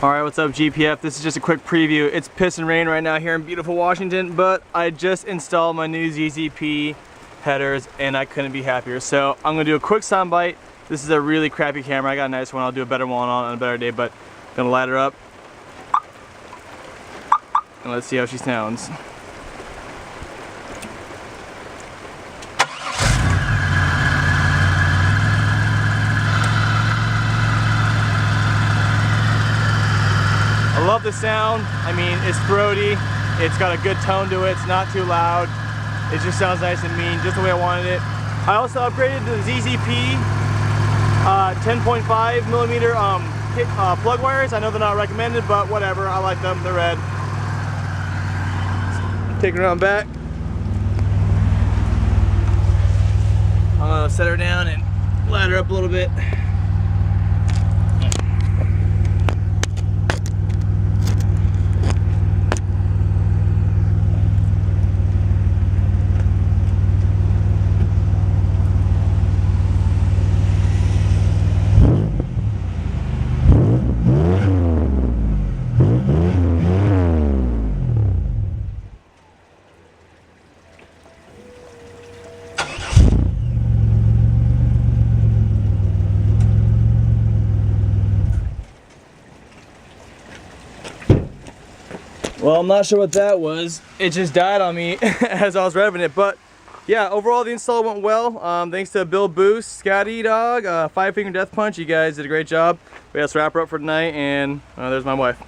Alright, what's up GPF? This is just a quick preview. It's piss and rain right now here in beautiful Washington, but I just installed my new ZZP headers and I couldn't be happier. So I'm gonna do a quick soundbite. This is a really crappy camera. I got a nice one. I'll do a better one on a better day, but I'm gonna light her up and let's see how she sounds. I love the sound. I mean, it's throaty. It's got a good tone to it. It's not too loud. It just sounds nice and mean, just the way I wanted it. I also upgraded to the ZZP 10.5 millimeter plug wires. I know they're not recommended, but whatever. I like them. They're red. Take her around back. I'm gonna set her down and light her up a little bit. Well, I'm not sure what that was. It just died on me as I was revving it. But yeah, overall the install went well. Thanks to Bill Boost, Scotty Dog, 5 Finger Death Punch. You guys did a great job. We have to wrap her up for tonight, and there's my wife.